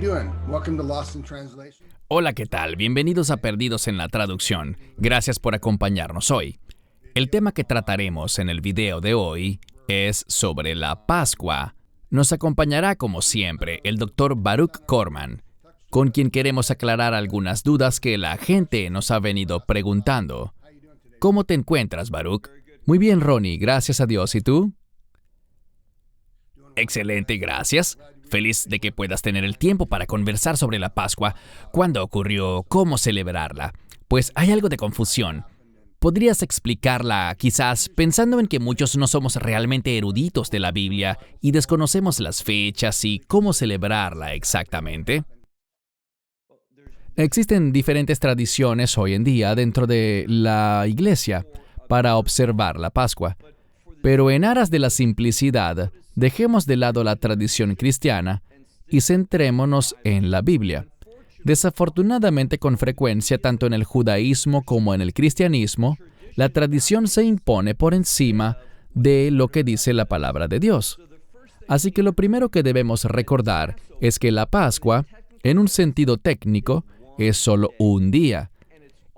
doing? Welcome to Lost in Translation. Hola, ¿qué tal? Bienvenidos a Perdidos en la Traducción. Gracias por acompañarnos hoy. El tema que trataremos en el video de hoy es sobre la Pascua. Nos acompañará, como siempre, el Dr. Baruch Korman, con quien queremos aclarar algunas dudas que la gente nos ha venido preguntando. ¿Cómo te encuentras, Baruch? Muy bien, Ronnie, gracias a Dios. ¿Y tú? Excelente, gracias. Feliz de que puedas tener el tiempo para conversar sobre la Pascua. ¿Cuándo ocurrió? ¿Cómo celebrarla? Pues hay algo de confusión. ¿Podrías explicarla, quizás, pensando en que muchos no somos realmente eruditos de la Biblia y desconocemos las fechas y cómo celebrarla exactamente? Existen diferentes tradiciones hoy en día dentro de la iglesia para observar la Pascua. Pero en aras de la simplicidad, dejemos de lado la tradición cristiana y centrémonos en la Biblia. Desafortunadamente, con frecuencia, tanto en el judaísmo como en el cristianismo, la tradición se impone por encima de lo que dice la palabra de Dios. Así que lo primero que debemos recordar es que la Pascua, en un sentido técnico, es solo un día,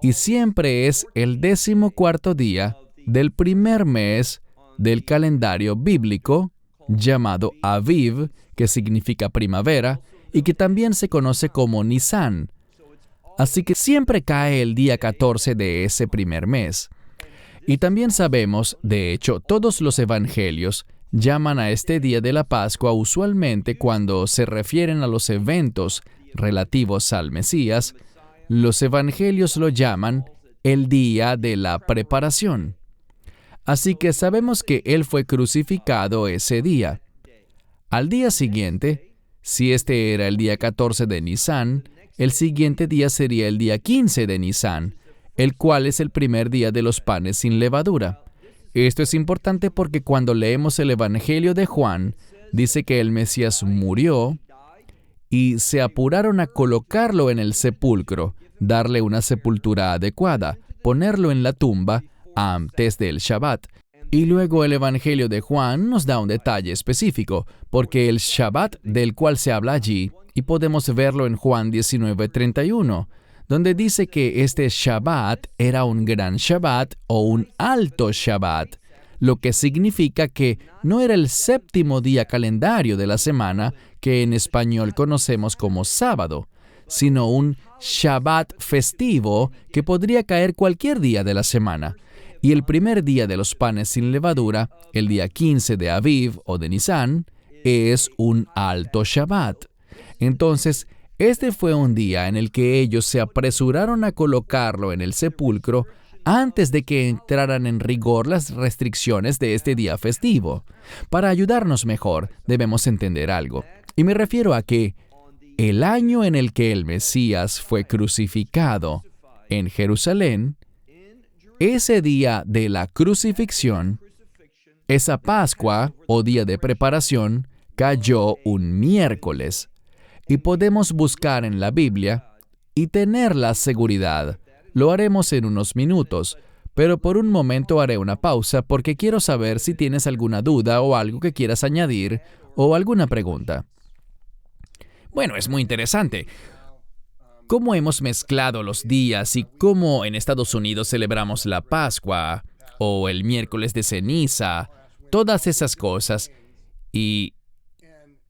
y siempre es el 14º día del primer mes del calendario bíblico, llamado Aviv, que significa primavera, y que también se conoce como Nisan. Así que siempre cae el día 14 de ese primer mes. Y también sabemos, de hecho, todos los evangelios llaman a este día de la Pascua usualmente cuando se refieren a los eventos relativos al Mesías, los evangelios lo llaman el día de la preparación. Así que sabemos que Él fue crucificado ese día. Al día siguiente, si este era el día 14 de Nisan, el siguiente día sería el día 15 de Nisan, el cual es el primer día de los panes sin levadura. Esto es importante porque cuando leemos el Evangelio de Juan, dice que el Mesías murió y se apuraron a colocarlo en el sepulcro, darle una sepultura adecuada, ponerlo en la tumba antes del Shabbat. Y luego el Evangelio de Juan nos da un detalle específico, porque el Shabbat del cual se habla allí, y podemos verlo en Juan 19:31, donde dice que este Shabbat era un gran Shabbat o un alto Shabbat, lo que significa que no era el 7º día calendario de la semana, que en español conocemos como sábado, sino un Shabbat festivo que podría caer cualquier día de la semana. Y el primer día de los panes sin levadura, el día 15 de Aviv o de Nisan, es un alto Shabbat. Entonces, este fue un día en el que ellos se apresuraron a colocarlo en el sepulcro antes de que entraran en rigor las restricciones de este día festivo. Para ayudarnos mejor, debemos entender algo. Y me refiero a que el año en el que el Mesías fue crucificado en Jerusalén, ese día de la crucifixión, esa Pascua o día de preparación, cayó un miércoles. Y podemos buscar en la Biblia y tener la seguridad. Lo haremos en unos minutos, pero por un momento haré una pausa porque quiero saber si tienes alguna duda o algo que quieras añadir o alguna pregunta. Bueno, es muy interesante. ¿Cómo hemos mezclado los días y cómo en Estados Unidos celebramos la Pascua o el miércoles de ceniza? Todas esas cosas. Y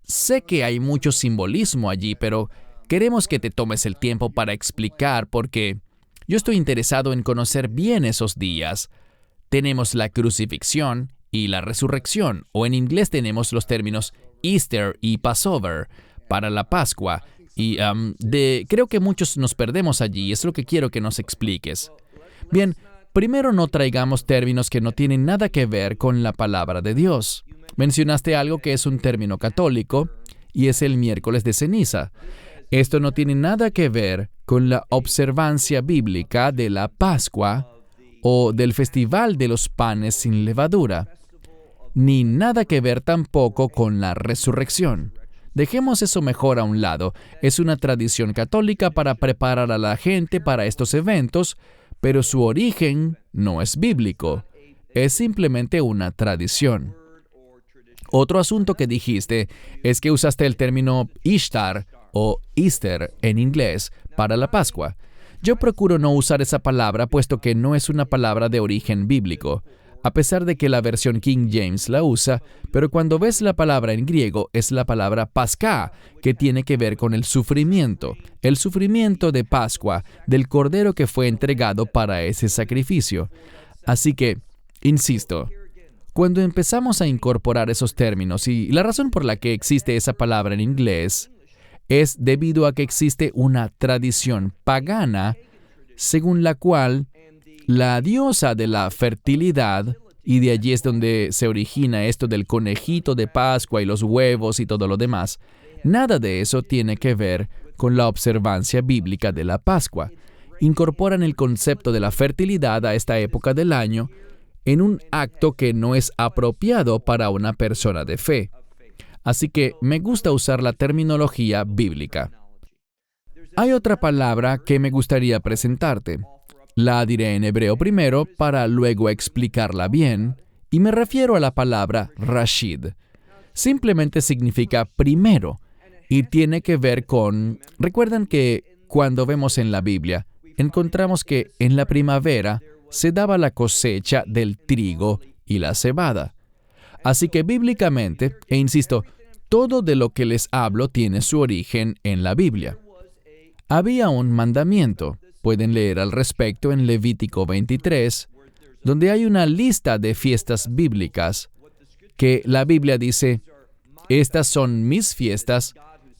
sé que hay mucho simbolismo allí, pero queremos que te tomes el tiempo para explicar porque yo estoy interesado en conocer bien esos días. Tenemos la crucifixión y la resurrección, o en inglés tenemos los términos Easter y Passover para la Pascua. Y creo que muchos nos perdemos allí, es lo que quiero que nos expliques. Bien, primero no traigamos términos que no tienen nada que ver con la palabra de Dios. Mencionaste algo que es un término católico, y es el miércoles de ceniza. Esto no tiene nada que ver con la observancia bíblica de la Pascua o del Festival de los Panes sin Levadura, ni nada que ver tampoco con la resurrección. Dejemos eso mejor a un lado. Es una tradición católica para preparar a la gente para estos eventos, pero su origen no es bíblico. Es simplemente una tradición. Otro asunto que dijiste es que usaste el término Ishtar o Easter en inglés para la Pascua. Yo procuro no usar esa palabra puesto que no es una palabra de origen bíblico, a pesar de que la versión King James la usa, pero cuando ves la palabra en griego es la palabra Pascá, que tiene que ver con el sufrimiento de Pascua, del cordero que fue entregado para ese sacrificio. Así que, insisto, cuando empezamos a incorporar esos términos, y la razón por la que existe esa palabra en inglés es debido a que existe una tradición pagana según la cual la diosa de la fertilidad, y de allí es donde se origina esto del conejito de Pascua y los huevos y todo lo demás, nada de eso tiene que ver con la observancia bíblica de la Pascua. Incorporan el concepto de la fertilidad a esta época del año en un acto que no es apropiado para una persona de fe. Así que me gusta usar la terminología bíblica. Hay otra palabra que me gustaría presentarte. La diré en hebreo primero para luego explicarla bien, y me refiero a la palabra Rashid. Simplemente significa primero, y tiene que ver con... Recuerdan que cuando vemos en la Biblia, encontramos que en la primavera se daba la cosecha del trigo y la cebada. Así que bíblicamente, e insisto, todo de lo que les hablo tiene su origen en la Biblia. Había un mandamiento. Pueden leer al respecto en Levítico 23, donde hay una lista de fiestas bíblicas que la Biblia dice, estas son mis fiestas,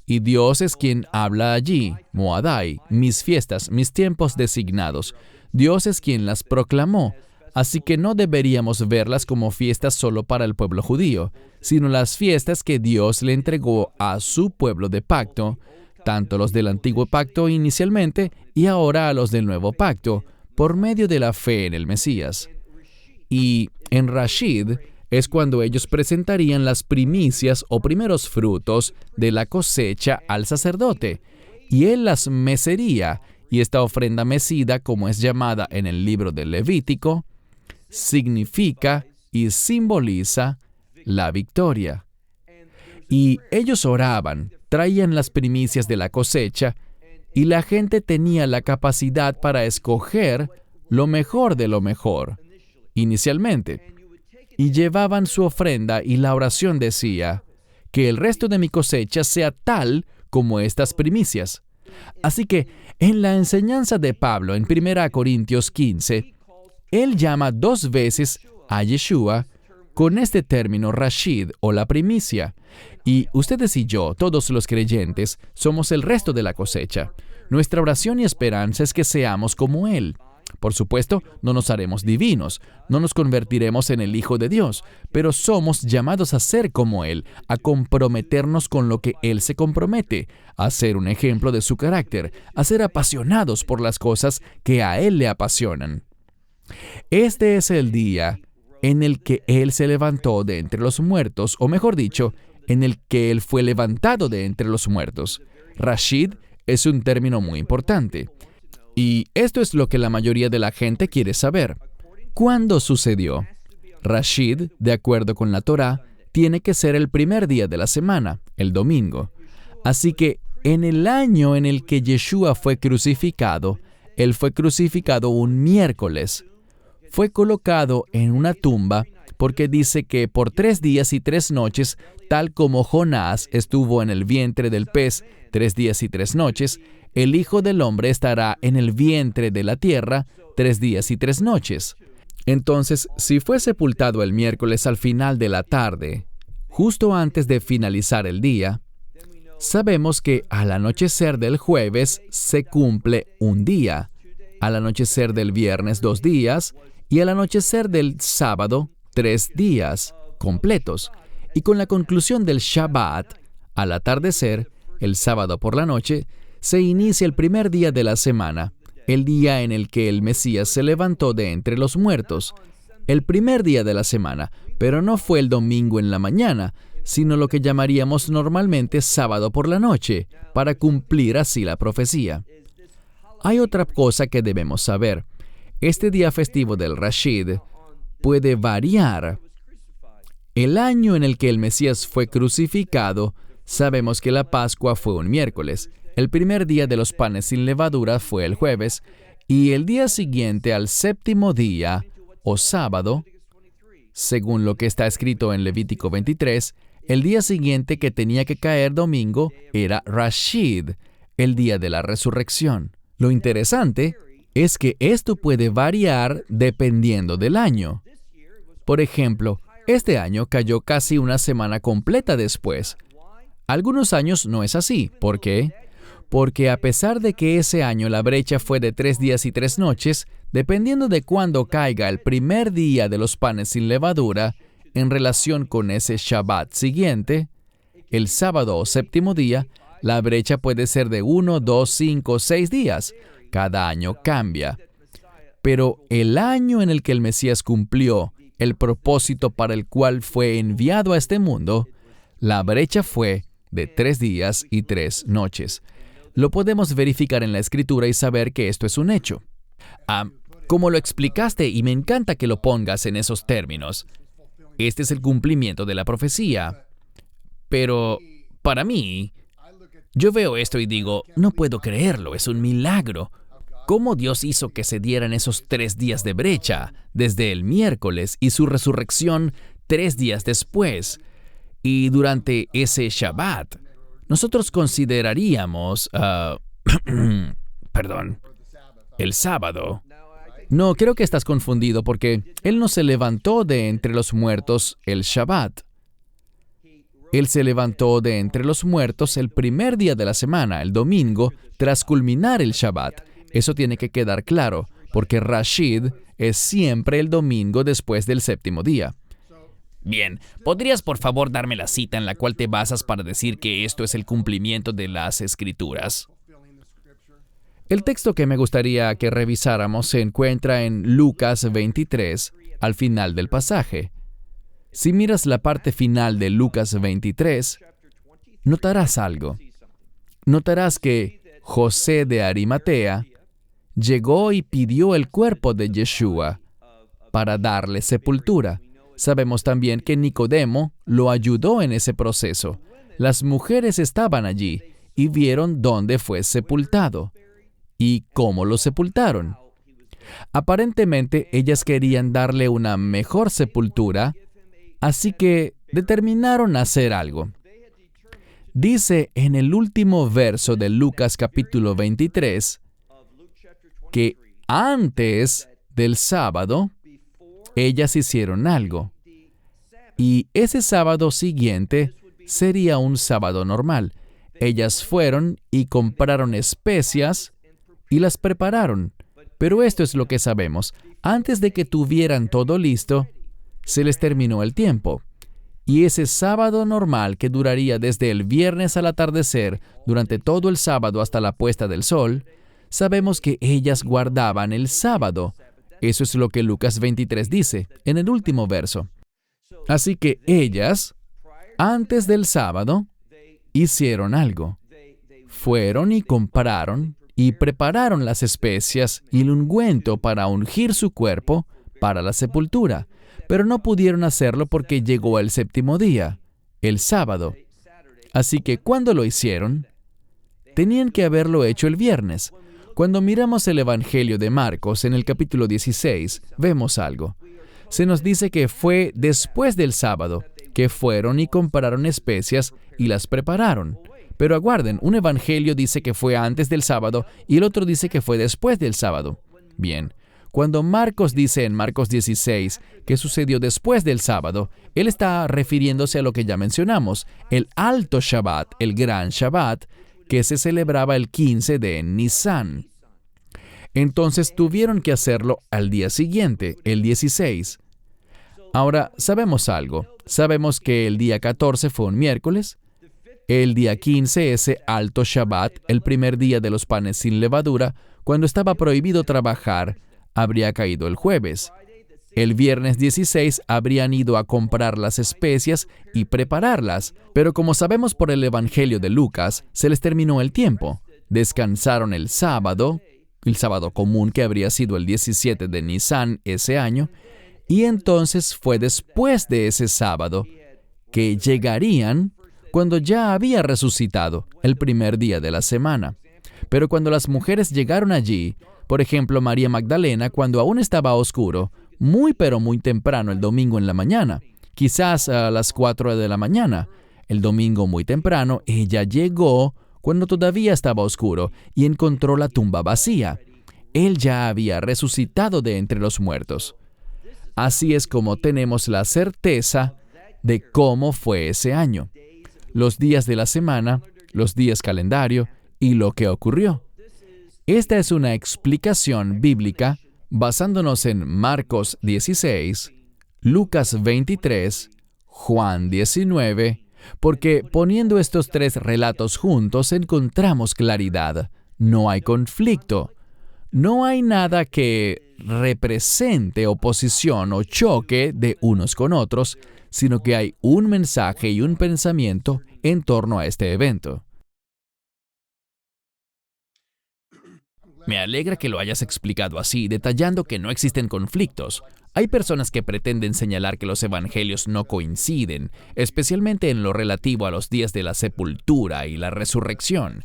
y Dios es quien habla allí, Moadai, mis fiestas, mis tiempos designados. Dios es quien las proclamó, así que no deberíamos verlas como fiestas solo para el pueblo judío, sino las fiestas que Dios le entregó a su pueblo de pacto, tanto los del antiguo pacto inicialmente y ahora a los del nuevo pacto, por medio de la fe en el Mesías. Y en Rashid es cuando ellos presentarían las primicias o primeros frutos de la cosecha al sacerdote, y él las mecería, y esta ofrenda mecida, como es llamada en el libro del Levítico, significa y simboliza la victoria. Y ellos oraban, traían las primicias de la cosecha, y la gente tenía la capacidad para escoger lo mejor de lo mejor, inicialmente. Y llevaban su ofrenda, y la oración decía, que el resto de mi cosecha sea tal como estas primicias. Así que, en la enseñanza de Pablo en 1 Corintios 15, él llama 2 veces a Yeshua con este término Rashid o la primicia. Y ustedes y yo, todos los creyentes, somos el resto de la cosecha. Nuestra oración y esperanza es que seamos como Él. Por supuesto, no nos haremos divinos, no nos convertiremos en el Hijo de Dios, pero somos llamados a ser como Él, a comprometernos con lo que Él se compromete, a ser un ejemplo de su carácter, a ser apasionados por las cosas que a Él le apasionan. Este es el día en el que Él se levantó de entre los muertos, o mejor dicho, en el que Él fue levantado de entre los muertos. Rashid es un término muy importante. Y esto es lo que la mayoría de la gente quiere saber. ¿Cuándo sucedió? Rashid, de acuerdo con la Torá, tiene que ser el primer día de la semana, el domingo. Así que, en el año en el que Yeshua fue crucificado, Él fue crucificado un miércoles. Fue colocado en una tumba porque dice que por 3 días y 3 noches, tal como Jonás estuvo en el vientre del pez 3 días y 3 noches, el Hijo del Hombre estará en el vientre de la tierra 3 días y 3 noches. Entonces, si fue sepultado el miércoles al final de la tarde, justo antes de finalizar el día, sabemos que al anochecer del jueves se cumple un día, al anochecer del viernes 2 días, y al anochecer del sábado 3 días completos. Y con la conclusión del Shabbat, al atardecer, el sábado por la noche, se inicia el primer día de la semana, el día en el que el Mesías se levantó de entre los muertos. El primer día de la semana, pero no fue el domingo en la mañana, sino lo que llamaríamos normalmente sábado por la noche, para cumplir así la profecía. Hay otra cosa que debemos saber. Este día festivo del Rashid puede variar. El año en el que el Mesías fue crucificado Sabemos que la Pascua fue un miércoles. El primer día de los panes sin levadura fue el jueves, y el día siguiente al séptimo día, o sábado, según lo que está escrito en Levítico 23, el día siguiente que tenía que caer domingo era Rashid, el día de la resurrección. Lo interesante es que esto puede variar dependiendo del año. Por ejemplo, este año cayó casi una semana completa después. Algunos años no es así. ¿Por qué? Porque a pesar de que ese año la brecha fue de 3 días y 3 noches, dependiendo de cuándo caiga el primer día de los panes sin levadura, en relación con ese Shabbat siguiente, el sábado o séptimo día, la brecha puede ser de 1, 2, 5, 6 días. Cada año cambia. Pero el año en el que el Mesías cumplió el propósito para el cual fue enviado a este mundo, la brecha fue de 3 días y 3 noches. Lo podemos verificar en la Escritura y saber que esto es un hecho. Como lo explicaste, y me encanta que lo pongas en esos términos, este es el cumplimiento de la profecía. Pero, para mí, yo veo esto y digo, no puedo creerlo, es un milagro. ¿Cómo Dios hizo que se dieran esos 3 días de brecha, desde el miércoles y su resurrección 3 días después? Y durante ese Shabbat, nosotros consideraríamos, el sábado. No, creo que estás confundido porque Él no se levantó de entre los muertos el Shabbat. Él se levantó de entre los muertos el primer día de la semana, el domingo, tras culminar el Shabbat. Eso tiene que quedar claro, porque Rashid es siempre el domingo después del séptimo día. Bien, ¿podrías por favor darme la cita en la cual te basas para decir que esto es el cumplimiento de las Escrituras? El texto que me gustaría que revisáramos se encuentra en Lucas 23, al final del pasaje. Si miras la parte final de Lucas 23, notarás algo. Notarás que José de Arimatea llegó y pidió el cuerpo de Yeshua para darle sepultura. Sabemos también que Nicodemo lo ayudó en ese proceso. Las mujeres estaban allí y vieron dónde fue sepultado y cómo lo sepultaron. Aparentemente, ellas querían darle una mejor sepultura, así que determinaron hacer algo. Dice en el último verso de Lucas capítulo 23 que antes del sábado, ellas hicieron algo. Y ese sábado siguiente sería un sábado normal. Ellas fueron y compraron especias y las prepararon. Pero esto es lo que sabemos. Antes de que tuvieran todo listo, se les terminó el tiempo. Y ese sábado normal que duraría desde el viernes al atardecer, durante todo el sábado hasta la puesta del sol, sabemos que ellas guardaban el sábado. Eso es lo que Lucas 23 dice, en el último verso. Así que ellas, antes del sábado, hicieron algo. Fueron y compraron y prepararon las especias y el ungüento para ungir su cuerpo para la sepultura. Pero no pudieron hacerlo porque llegó el séptimo día, el sábado. Así que cuando lo hicieron, tenían que haberlo hecho el viernes. Cuando miramos el Evangelio de Marcos en el capítulo 16, vemos algo. Se nos dice que fue después del sábado, que fueron y compraron especias y las prepararon. Pero aguarden, un evangelio dice que fue antes del sábado y el otro dice que fue después del sábado. Bien, cuando Marcos dice en Marcos 16 que sucedió después del sábado, él está refiriéndose a lo que ya mencionamos, el alto Shabbat, el gran Shabbat, que se celebraba el 15 de Nisan. Entonces tuvieron que hacerlo al día siguiente, el 16. Ahora, sabemos algo. Sabemos que el día 14 fue un miércoles. El día 15, ese alto Shabbat, el primer día de los panes sin levadura, cuando estaba prohibido trabajar, habría caído el jueves. El viernes 16 habrían ido a comprar las especias y prepararlas, pero como sabemos por el Evangelio de Lucas, se les terminó el tiempo. Descansaron el sábado común que habría sido el 17 de Nisan ese año, y entonces fue después de ese sábado que llegarían cuando ya había resucitado el primer día de la semana. Pero cuando las mujeres llegaron allí, por ejemplo, María Magdalena, cuando aún estaba oscuro, muy pero muy temprano el domingo en la mañana, quizás a las 4 de la mañana, el domingo muy temprano, ella llegó cuando todavía estaba oscuro y encontró la tumba vacía. Él ya había resucitado de entre los muertos. Así es como tenemos la certeza de cómo fue ese año, los días de la semana, los días calendario y lo que ocurrió. Esta es una explicación bíblica basándonos en Marcos 16, Lucas 23, Juan 19, porque poniendo estos tres relatos juntos encontramos claridad. No hay conflicto. No hay nada que represente oposición o choque de unos con otros, sino que hay un mensaje y un pensamiento en torno a este evento. Me alegra que lo hayas explicado así, detallando que no existen conflictos. Hay personas que pretenden señalar que los evangelios no coinciden, especialmente en lo relativo a los días de la sepultura y la resurrección.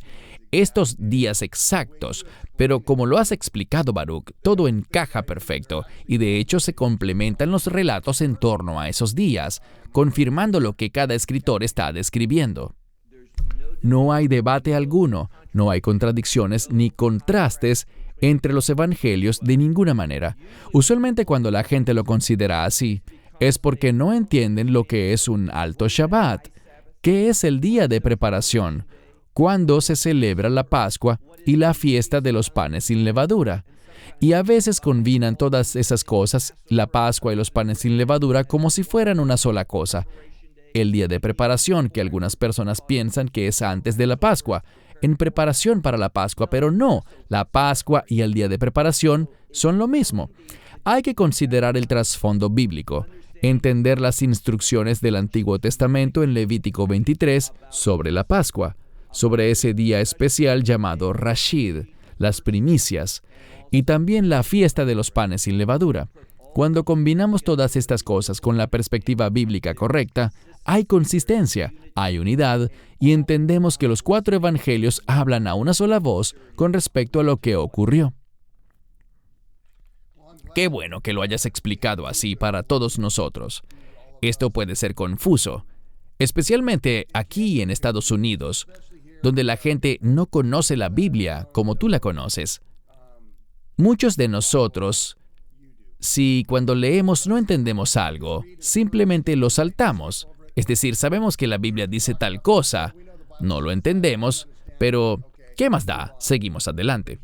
Estos días exactos, pero como lo has explicado, Baruch, todo encaja perfecto y de hecho se complementan los relatos en torno a esos días, confirmando lo que cada escritor está describiendo. No hay debate alguno, no hay contradicciones ni contrastes entre los evangelios de ninguna manera. Usualmente cuando la gente lo considera así, es porque no entienden lo que es un alto Shabbat, que es el día de preparación, cuando se celebra la Pascua y la fiesta de los panes sin levadura. Y a veces combinan todas esas cosas, la Pascua y los panes sin levadura, como si fueran una sola cosa. El día de preparación, que algunas personas piensan que es antes de la Pascua, en preparación para la Pascua, pero no, la Pascua y el día de preparación son lo mismo. Hay que considerar el trasfondo bíblico, entender las instrucciones del Antiguo Testamento en Levítico 23 sobre la Pascua, sobre ese día especial llamado Rashid, las primicias, y también la fiesta de los panes sin levadura. Cuando combinamos todas estas cosas con la perspectiva bíblica correcta, hay consistencia, hay unidad, y entendemos que los 4 evangelios hablan a una sola voz con respecto a lo que ocurrió. Qué bueno que lo hayas explicado así para todos nosotros. Esto puede ser confuso, especialmente aquí en Estados Unidos, donde la gente no conoce la Biblia como tú la conoces. Muchos de nosotros, si cuando leemos no entendemos algo, simplemente lo saltamos. Es decir, sabemos que la Biblia dice tal cosa, no lo entendemos, pero ¿qué más da? Seguimos adelante.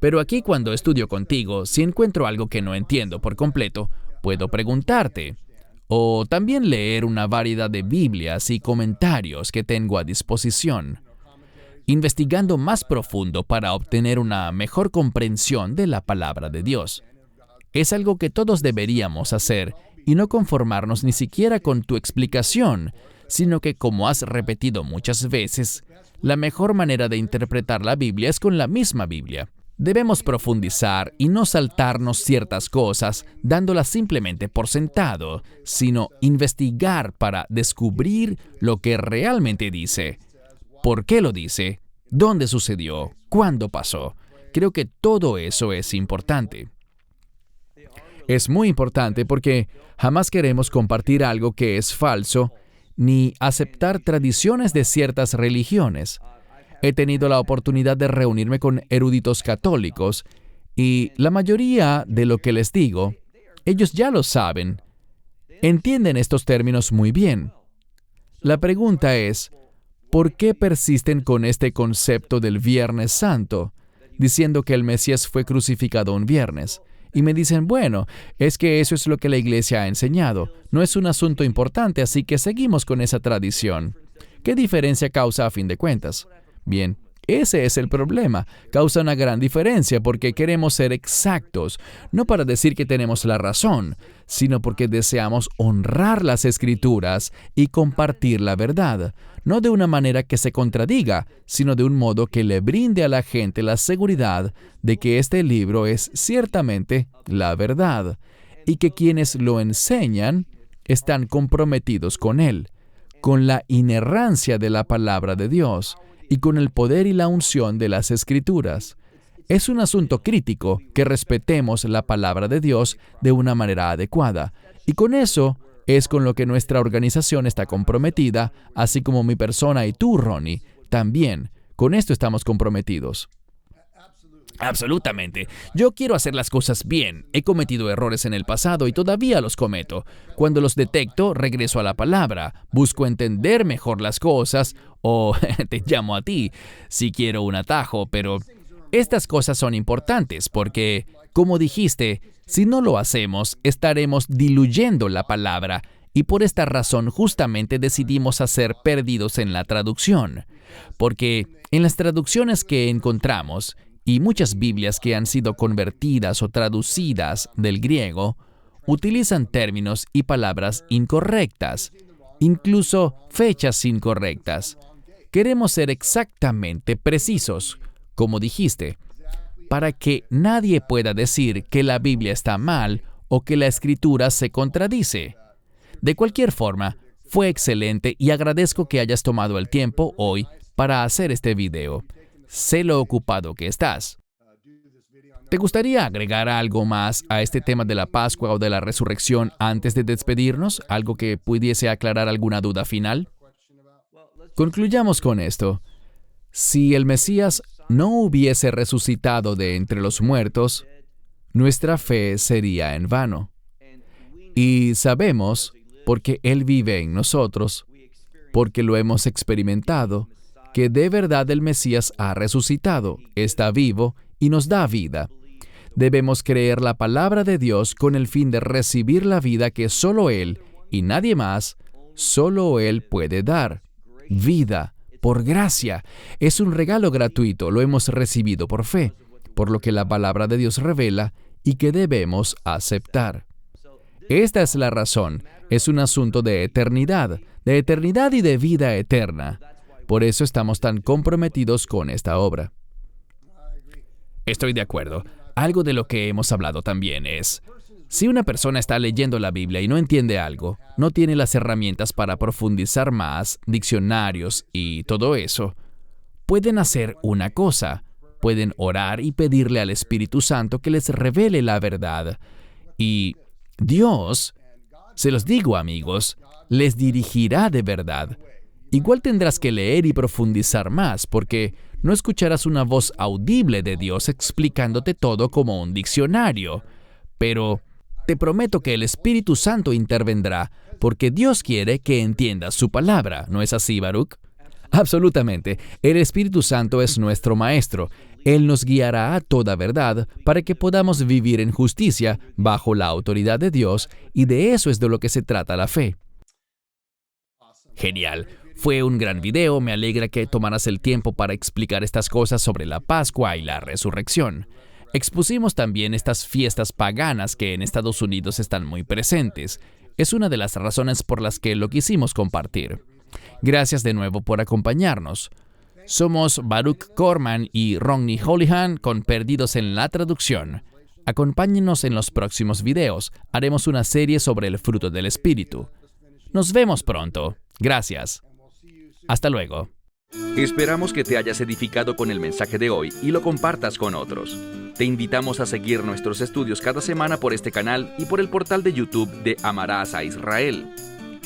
Pero aquí cuando estudio contigo, si encuentro algo que no entiendo por completo, puedo preguntarte. O también leer una variedad de Biblias y comentarios que tengo a disposición, investigando más profundo para obtener una mejor comprensión de la palabra de Dios. Es algo que todos deberíamos hacer y no conformarnos ni siquiera con tu explicación, sino que, como has repetido muchas veces, la mejor manera de interpretar la Biblia es con la misma Biblia. Debemos profundizar y no saltarnos ciertas cosas dándolas simplemente por sentado, sino investigar para descubrir lo que realmente dice. ¿Por qué lo dice? ¿Dónde sucedió? ¿Cuándo pasó? Creo que todo eso es importante. Es muy importante porque jamás queremos compartir algo que es falso, ni aceptar tradiciones de ciertas religiones. He tenido la oportunidad de reunirme con eruditos católicos y la mayoría de lo que les digo, ellos ya lo saben. Entienden estos términos muy bien. La pregunta es, ¿por qué persisten con este concepto del Viernes Santo, diciendo que el Mesías fue crucificado un viernes? Y me dicen, bueno, es que eso es lo que la iglesia ha enseñado. No es un asunto importante, así que seguimos con esa tradición. ¿Qué diferencia causa a fin de cuentas? Bien, ese es el problema. Causa una gran diferencia porque queremos ser exactos, no para decir que tenemos la razón, sino porque deseamos honrar las Escrituras y compartir la verdad, no de una manera que se contradiga, sino de un modo que le brinde a la gente la seguridad de que este libro es ciertamente la verdad y que quienes lo enseñan están comprometidos con él. con la inerrancia de la palabra de Dios y con el poder y la unción de las Escrituras. Es un asunto crítico que respetemos la palabra de Dios de una manera adecuada. Y con eso es con lo que nuestra organización está comprometida, así como mi persona y tú, Ronnie, también. Con esto estamos comprometidos. Absolutamente. Yo quiero hacer las cosas bien. He cometido errores en el pasado y todavía los cometo. Cuando los detecto, regreso a la palabra, busco entender mejor las cosas o te llamo a ti si quiero un atajo, pero estas cosas son importantes porque, como dijiste, si no lo hacemos, estaremos diluyendo la palabra y por esta razón justamente decidimos hacer perdidos en la traducción. Porque en las traducciones que encontramos, y muchas Biblias que han sido convertidas o traducidas del griego, utilizan términos y palabras incorrectas, incluso fechas incorrectas. Queremos ser exactamente precisos, como dijiste, para que nadie pueda decir que la Biblia está mal o que la Escritura se contradice. De cualquier forma, fue excelente y agradezco que hayas tomado el tiempo hoy para hacer este video. Sé lo ocupado que estás. ¿Te gustaría agregar algo más a este tema de la Pascua o de la resurrección antes de despedirnos? ¿Algo que pudiese aclarar alguna duda final? Concluyamos con esto. Si el Mesías no hubiese resucitado de entre los muertos, nuestra fe sería en vano. Y sabemos, porque Él vive en nosotros, porque lo hemos experimentado, que de verdad el Mesías ha resucitado, está vivo y nos da vida. Debemos creer la palabra de Dios con el fin de recibir la vida que solo Él y nadie más, solo Él puede dar. Vida, por gracia. Es un regalo gratuito, lo hemos recibido por fe, por lo que la palabra de Dios revela y que debemos aceptar. Esta es la razón, es un asunto de eternidad y de vida eterna. Por eso estamos tan comprometidos con esta obra. Estoy de acuerdo. Algo de lo que hemos hablado también es, si una persona está leyendo la Biblia y no entiende algo, no tiene las herramientas para profundizar más, diccionarios y todo eso, pueden hacer una cosa. Pueden orar y pedirle al Espíritu Santo que les revele la verdad. Y Dios, se los digo amigos, les dirigirá de verdad. Igual tendrás que leer y profundizar más, porque no escucharás una voz audible de Dios explicándote todo como un diccionario. Pero te prometo que el Espíritu Santo intervendrá, porque Dios quiere que entiendas su palabra. ¿No es así, Baruch? Absolutamente. El Espíritu Santo es nuestro Maestro. Él nos guiará a toda verdad para que podamos vivir en justicia bajo la autoridad de Dios, y de eso es de lo que se trata la fe. Genial. Fue un gran video, me alegra que tomaras el tiempo para explicar estas cosas sobre la Pascua y la resurrección. Expusimos también estas fiestas paganas que en Estados Unidos están muy presentes. Es una de las razones por las que lo quisimos compartir. Gracias de nuevo por acompañarnos. Somos Baruch Corman y Ronnie Holihan con Perdidos en la Traducción. Acompáñenos en los próximos videos. Haremos una serie sobre el fruto del Espíritu. Nos vemos pronto. Gracias. Hasta luego. Esperamos que te hayas edificado con el mensaje de hoy y lo compartas con otros. Te invitamos a seguir nuestros estudios cada semana por este canal y por el portal de YouTube de Amarás a Israel.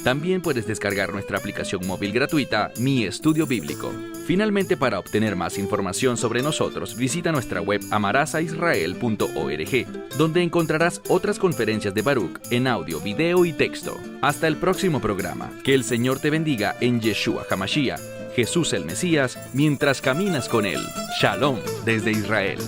También puedes descargar nuestra aplicación móvil gratuita, Mi Estudio Bíblico. Finalmente, para obtener más información sobre nosotros, visita nuestra web amarasaisrael.org, donde encontrarás otras conferencias de Baruch en audio, video y texto. Hasta el próximo programa. Que el Señor te bendiga en Yeshua HaMashiach, Jesús el Mesías, mientras caminas con Él. Shalom desde Israel.